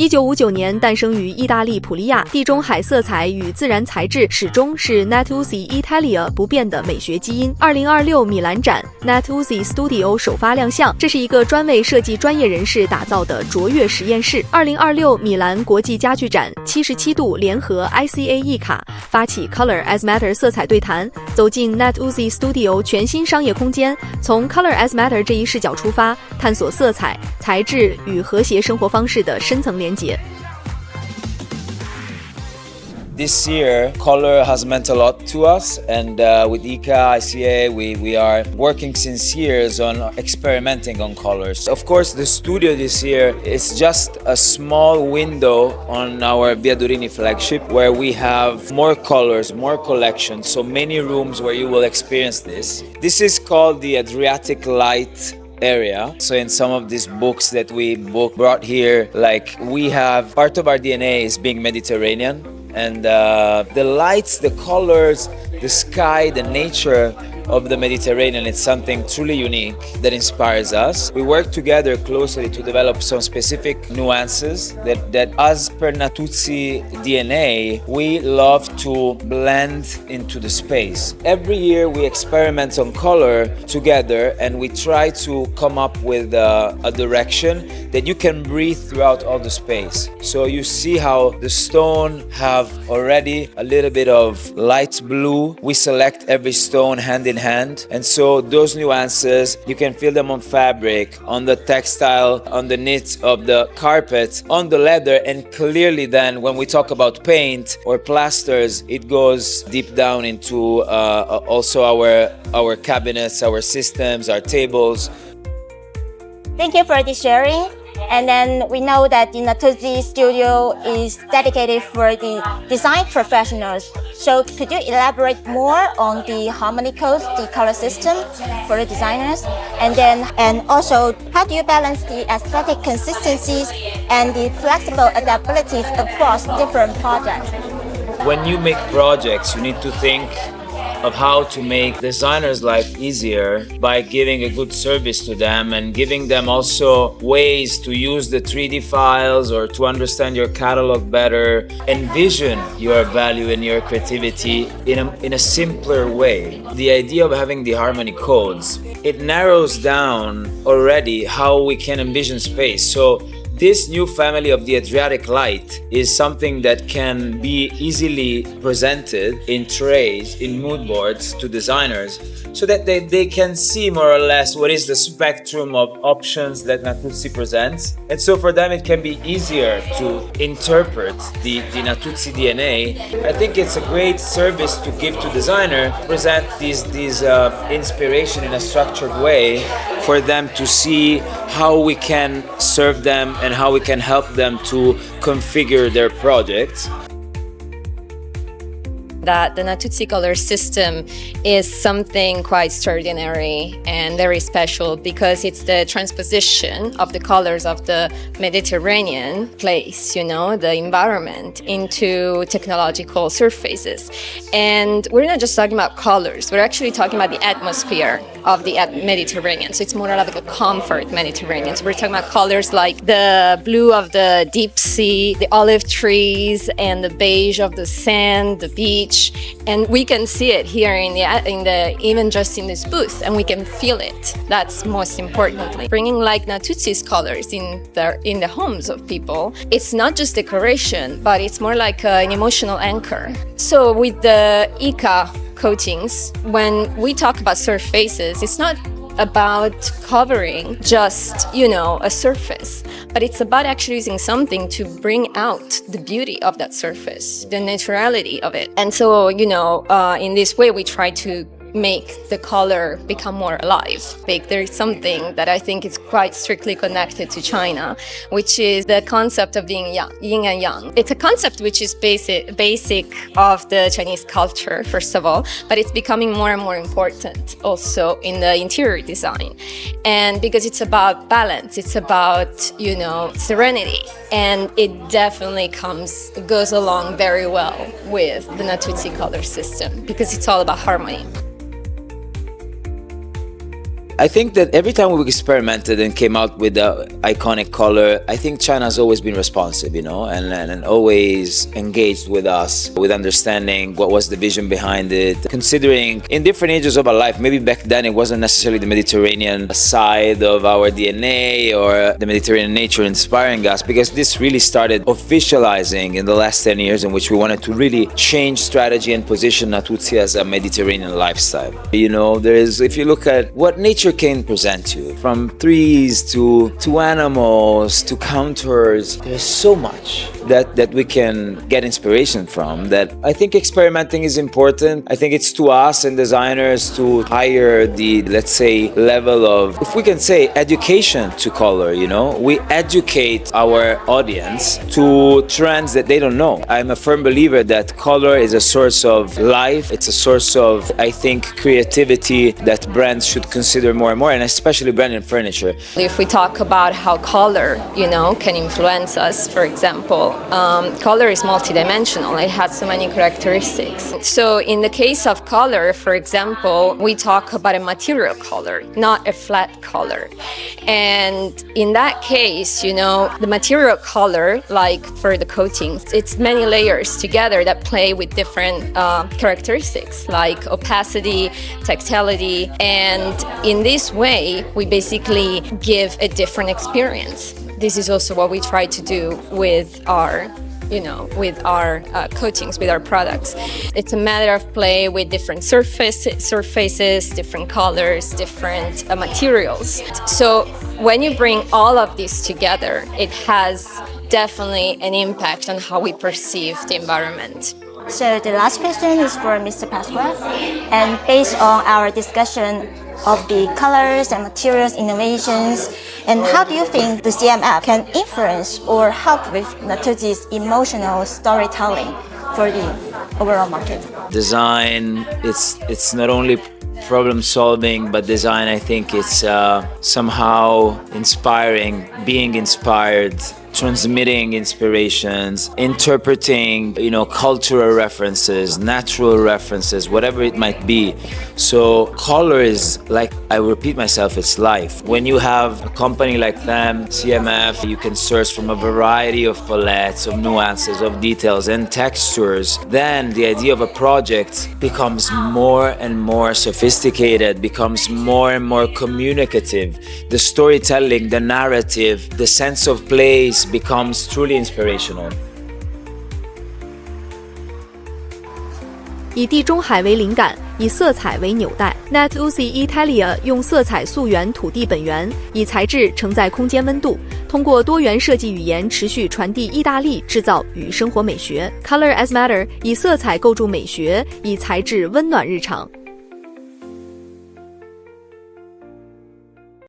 1959年诞生于意大利普利亚，地中海色彩与自然材质始终是 Natuzzi Italia 不变的美学基因。2026米兰展 Natuzzi Studio 首发亮相，这是一个专为设计专业人士打造的卓越实验室。2026米兰国际家具展77度联合 ICA 艺卡发起 Color as Matter 色彩对谈，走进 Natuzzi Studio 全新商业空间，从 Color as Matter 这一视角出发，探索色彩、材质与和谐生活方式的深层连结。This year, color has meant a lot to us, and with ICA, ICA, we are working since years on experimenting on colors. Of course, the studio this year is just a small window on our Via Durini flagship where we have more colors, more collections, so many rooms where you will experience this. This is called the Adriatic Light area. So in some of these books that we brought here, like we have part of our DNA is being Mediterranean, and the lights, the colors, the sky, the nature of the Mediterranean, it's something truly unique that inspires us. We work together closely to develop some specific nuances that as per Natuzzi DNA, we love to blend into the space. Every year we experiment on color together, and we try to come up with a direction that you can breathe throughout all the space. So you see how the stone have already a little bit of light blue. We select every stone hand in hand, and so those nuances, you can feel them on fabric, on the textile, on the knit of the carpet, on the leather, and clearly then when we talk about paint or plasters, it goes deep down into also our cabinets, our systems, our tables. Thank you for the sharing. And then we know that the Natuzzi Studio is dedicated for the design professionals. So could you elaborate more on the harmony codes, the color system for the designers? And also, how do you balance the aesthetic consistencies and the flexible adaptabilities across different projects? When you make projects, you need to think of how to make designers' life easier by giving a good service to them and giving them also ways to use the 3D files or to understand your catalog better, envision your value and your creativity in a simpler way. The idea of having the harmony codes, it narrows down already how we can envision space. So this new family of the Adriatic Light is something that can be easily presented in trays, in mood boards to designers, so that they can see more or less what is the spectrum of options that Natuzzi presents. And so for them it can be easier to interpret the Natuzzi DNA. I think it's a great service to give to designer, present these inspiration in a structured way for them to see how we can serve them and how we can help them to configure their projects. That the Natuzzi color system is something quite extraordinary and very special because it's the transposition of the colors of the Mediterranean place, the environment, into technological surfaces. And we're not just talking about colors, we're actually talking about the atmosphere of the Mediterranean. So it's more like a comfort Mediterranean. So we're talking about colors like the blue of the deep sea, the olive trees, and the beige of the sand, the beach. And we can see it here in the even just in this booth, and we can feel it. That's most importantly. Bringing like Natuzzi's colors in the homes of people, it's not just decoration, but it's more like an emotional anchor. So with the ICA coatings, when we talk about surfaces, it's not about covering just, a surface, but it's about actually using something to bring out the beauty of that surface, the naturality of it. And so, in this way, we try to make the color become more alive. There is something that I think is quite strictly connected to China, which is the concept of being yin and yang. It's a concept which is basic of the Chinese culture, first of all, but it's becoming more and more important also in the interior design. And because it's about balance, it's about, serenity. And it definitely goes along very well with the Natuzzi color system because it's all about harmony. I think that every time we experimented and came out with the iconic color, I think China's always been responsive, and always engaged with us, with understanding what was the vision behind it, considering in different ages of our life, maybe back then it wasn't necessarily the Mediterranean side of our DNA or the Mediterranean nature inspiring us, because this really started officializing in the last 10 years, in which we wanted to really change strategy and position Natuzzi as a Mediterranean lifestyle. If you look at what nature can present you, from trees to animals to counters, there's so much that we can get inspiration from, that I think experimenting is important. I think it's to us and designers to higher the, let's say, level of, if we can say, education to color. We educate our audience to trends that they don't know. I'm a firm believer that color is a source of life. It's a source of, I think, creativity that brands should consider more and more, and especially brand and furniture. If we talk about how color, can influence us, for example, color is multidimensional. It has so many characteristics. So in the case of color, for example, we talk about a material color, not a flat color. And in that case, the material color, like for the coatings, it's many layers together that play with different characteristics, like opacity, tactility, and in this way, we basically give a different experience. This is also what we try to do with our coatings, with our products. It's a matter of play with different surfaces, different colors, different materials. So when you bring all of this together, it has definitely an impact on how we perceive the environment. So the last question is for Mr. Pasquale, and based on our discussion of the colors and materials innovations, and how do you think the CMF can influence or help with Natuzzi's emotional storytelling for the overall market? Design, it's not only problem solving, but design, I think it's somehow inspiring, being inspired, transmitting inspirations, interpreting, cultural references, natural references, whatever it might be. So color is, like I repeat myself, it's life. When you have a company like them, CMF, you can source from a variety of palettes, of nuances, of details and textures. Then the idea of a project becomes more and more sophisticated, becomes more and more communicative. The storytelling, the narrative, the sense of place becomes truly inspirational. 以地中海为灵感，以色彩为纽带。Natuzzi Italia 用色彩溯源土地本源，以材质承载空间温度，通过多元设计语言持续传递意大利制造与生活美学。Color as Matter 以色彩构筑美学，以材质温暖日常。